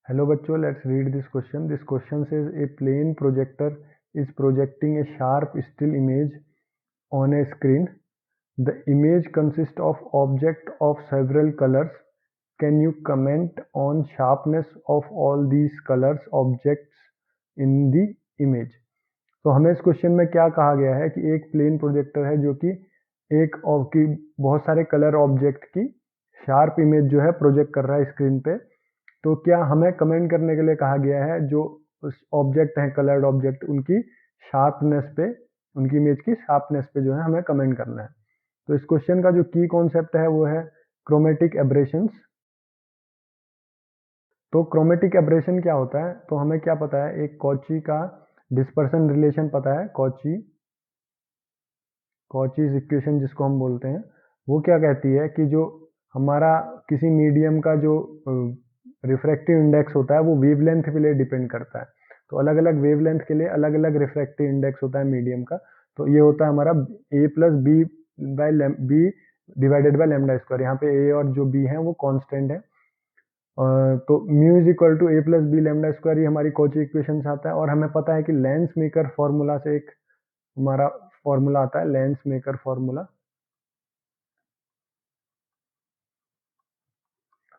Hello बच्चों, let's read this question. This question says a plane projector is projecting a sharp still image on a screen. The image consists of objects of several colors. Can you comment on sharpness of all these colors objects in the image? तो हमें इस question में क्या कहा गया है कि एक प्लेन प्रोजेक्टर है जो कि एक की बहुत सारे कलर ऑब्जेक्ट की शार्प इमेज जो है प्रोजेक्ट कर रहा है स्क्रीन पे। तो क्या हमें कमेंट करने के लिए कहा गया है जो उस ऑब्जेक्ट हैं कलर्ड ऑब्जेक्ट उनकी शार्पनेस पे, उनकी इमेज की शार्पनेस पे जो है हमें कमेंट करना है। तो इस क्वेश्चन का जो की कॉन्सेप्ट है वो है क्रोमेटिक एब्रेशंस। तो क्रोमेटिक एब्रेशन क्या होता है, तो हमें क्या पता है, एक कॉची का डिस्पर्सन रिलेशन पता है। कॉचीज इक्वेशन जिसको हम बोलते हैं, वो क्या कहती है कि जो हमारा किसी मीडियम का जो रिफ्रैक्टिव इंडेक्स होता है वो वेवलेंथ के लिए डिपेंड करता है। तो अलग अलग वेवलेंथ के लिए अलग अलग रिफ्रैक्टिव इंडेक्स होता है मीडियम का। तो ये होता है हमारा a plus B by B divided by lambda square. यहाँ पे a और जो b है वो कांस्टेंट है। तो mu is equal to a plus B lambda square, ये हमारी कॉची इक्वेशन से आता है। और हमें पता है कि लेंस मेकर फॉर्मूला से एक हमारा फॉर्मूला आता है, लेंस मेकर फॉर्मूला।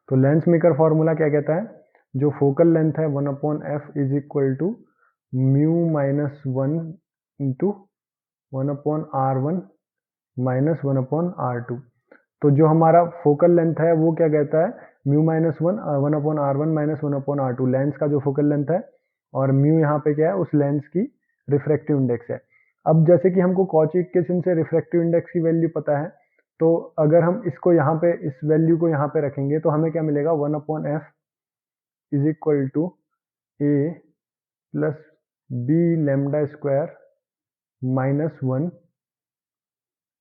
तो लेंस मेकर फॉर्मूला क्या कहता है, जो फोकल लेंथ है 1/f is equal to mu minus 1 into 1/r1 minus 1/r2। तो जो हमारा फोकल लेंथ है वो क्या कहता है, mu minus 1/r1 minus 1/r2, lens का जो फोकल लेंथ है। और म्यू यहाँ पे क्या है, उस लेंस की रिफ्रैक्टिव इंडेक्स है। अब जैसे कि हमको कॉची इक्वेशन से रिफ्रैक्टिव इंडेक्स की वैल्यू पता है, तो अगर हम इसको यहाँ पे इस वैल्यू को यहाँ पे रखेंगे तो हमें क्या मिलेगा, 1/f is equal to a plus B lambda square minus 1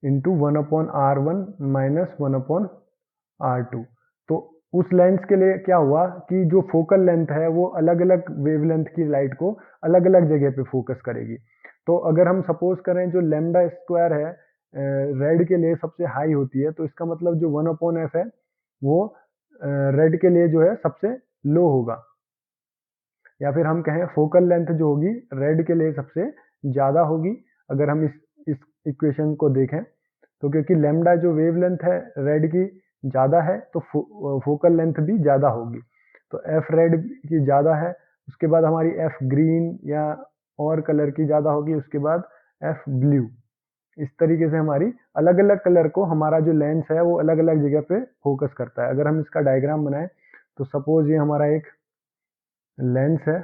into 1/r1 minus 1/r2। तो उस लेंस के लिए क्या हुआ कि जो फोकल लेंथ है वो अलग अलग वेवलेंथ की लाइट को अलग अलग जगह पे फोकस करेगी। तो अगर हम सपोज करें जो लेमडा स्क्वायर है रेड के लिए सबसे हाई होती है, तो इसका मतलब जो 1/f है वो रेड के लिए जो है सबसे लो होगा। या फिर हम कहें फोकल लेंथ जो होगी रेड के लिए सबसे ज़्यादा होगी। अगर हम इस इक्वेशन को देखें तो क्योंकि लेमडा जो वेवलेंथ है रेड की ज़्यादा है तो फोकल लेंथ भी ज़्यादा होगी। तो एफ रेड की ज़्यादा है, उसके बाद हमारी एफ ग्रीन या और कलर की ज़्यादा होगी, उसके बाद एफ ब्लू। इस तरीके से हमारी अलग अलग कलर को हमारा जो लेंस है वो अलग अलग जगह पे फोकस करता है। अगर हम इसका डायग्राम बनाएं तो सपोज ये हमारा एक लेंस है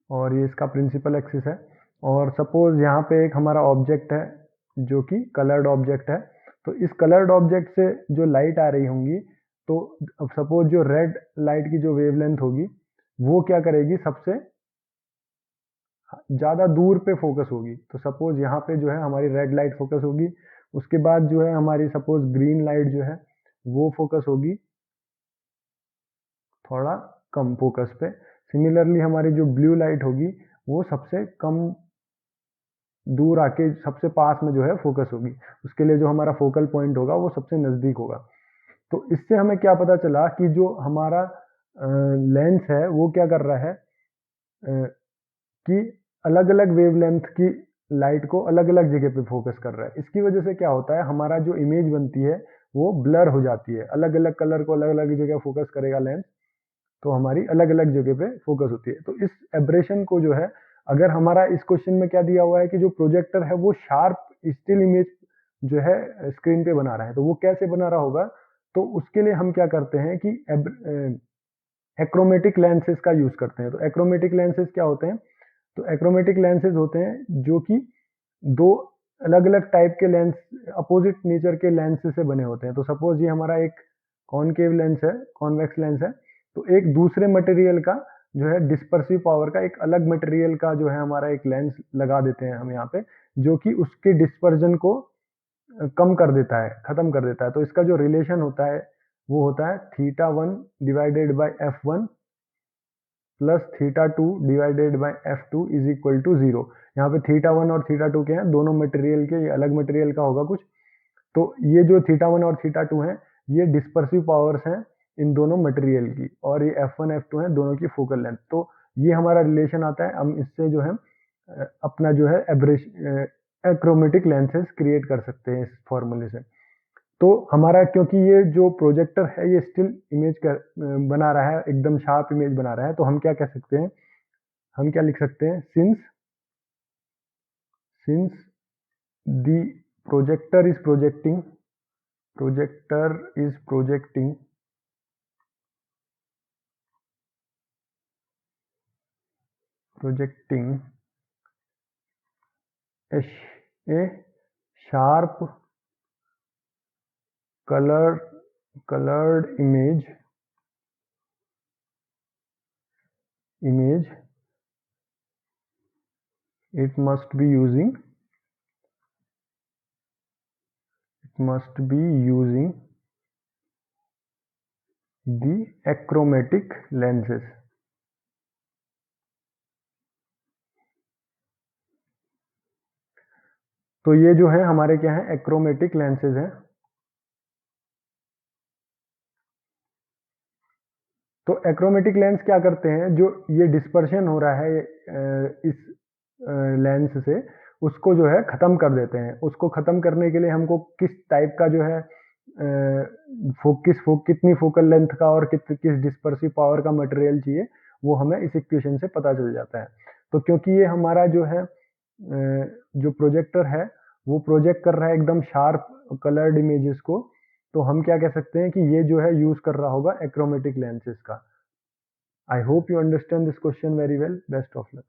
और ये इसका प्रिंसिपल एक्सिस है। और सपोज यहाँ पे एक हमारा ऑब्जेक्ट है जो कि कलर्ड ऑब्जेक्ट है। तो इस कलर्ड ऑब्जेक्ट से जो लाइट आ रही होंगी, तो अब सपोज जो रेड लाइट की जो वेवलेंथ होगी वो क्या करेगी, सबसे ज़्यादा दूर पे फोकस होगी। तो सपोज यहाँ पे जो है हमारी रेड लाइट फोकस होगी, उसके बाद जो है हमारी सपोज ग्रीन लाइट जो है वो फोकस होगी थोड़ा कम फोकस पे। सिमिलरली हमारी जो ब्लू लाइट होगी वो सबसे कम दूर आके सबसे पास में जो है फोकस होगी। उसके लिए जो हमारा फोकल पॉइंट होगा वो सबसे नज़दीक होगा। तो इससे हमें क्या पता चला कि जो हमारा लेंस है वो क्या कर रहा है कि अलग अलग वेवलेंथ की लाइट को अलग अलग जगह पे फोकस कर रहा है। इसकी वजह से क्या होता है, हमारा जो इमेज बनती है वो ब्लर हो जाती है। अलग अलग कलर को अलग अलग जगह फोकस करेगा लेंस, तो हमारी अलग अलग जगह पे फोकस होती है। तो इस एब्रेशन को जो है, अगर हमारा इस क्वेश्चन में क्या दिया हुआ है कि जो प्रोजेक्टर है वो शार्प स्टिल इमेज जो है स्क्रीन पे बना रहा है, तो वो कैसे बना रहा होगा। तो उसके लिए हम क्या करते हैं कि एक्रोमेटिक लेंसेज का यूज करते हैं। तो एक्रोमेटिक लेंसेज क्या होते हैं, तो एक्रोमेटिक लेंसेज होते हैं जो कि दो अलग अलग टाइप के लेंस, अपोजिट नेचर के लेंस से बने होते हैं। तो सपोज ये हमारा एक कॉनकेव लेंस है, कॉन्वेक्स लेंस है। तो एक दूसरे मटेरियल का जो है डिस्पर्सिव पावर का एक अलग मटेरियल का जो है हमारा एक लेंस लगा देते हैं हम यहाँ पे, जो कि उसके डिस्पर्जन को कम कर देता है, खत्म कर देता है। तो इसका जो रिलेशन होता है वो होता है θ1 divided by f1 plus θ2 divided by f2 is equal to 0। यहाँ पे θ1 और θ2 के हैं, दोनों मटेरियल के, ये अलग मटेरियल का होगा कुछ। तो ये जो θ1 और θ2 हैं ये डिस्पर्सिव पावर्स हैं इन दोनों मटेरियल की, और ये F1 F2 है दोनों की फोकल लेंथ। तो ये हमारा रिलेशन आता है, हम इससे जो है अपना जो है एवरेज एक्रोमेटिक लेंसेज क्रिएट कर सकते हैं इस फॉर्मूले से। तो हमारा, क्योंकि ये जो प्रोजेक्टर है ये स्टिल इमेज बना रहा है, एकदम शार्प इमेज बना रहा है, तो हम क्या कह सकते हैं, हम क्या लिख सकते हैं, since the projector is projecting a sharp colored image, it must be using the achromatic lenses। तो ये जो है हमारे क्या है, एक्रोमेटिक लेंसेज हैं। तो एक्रोमेटिक लेंस क्या करते हैं, जो ये डिस्पर्शन हो रहा है इस लेंस से, उसको जो है खत्म कर देते हैं। उसको खत्म करने के लिए हमको किस टाइप का जो है कितनी फोकल लेंथ का और किस डिस्पर्सिव पावर का मटेरियल चाहिए, वो हमें इस इक्वेशन से पता चल जाता है। तो क्योंकि ये हमारा जो है जो प्रोजेक्टर है वो प्रोजेक्ट कर रहा है एकदम शार्प कलर्ड इमेजेस को, तो हम क्या कह सकते हैं कि ये जो है यूज कर रहा होगा एक्रोमेटिक लेंसेज का। I hope you understand this question very well. Best of luck.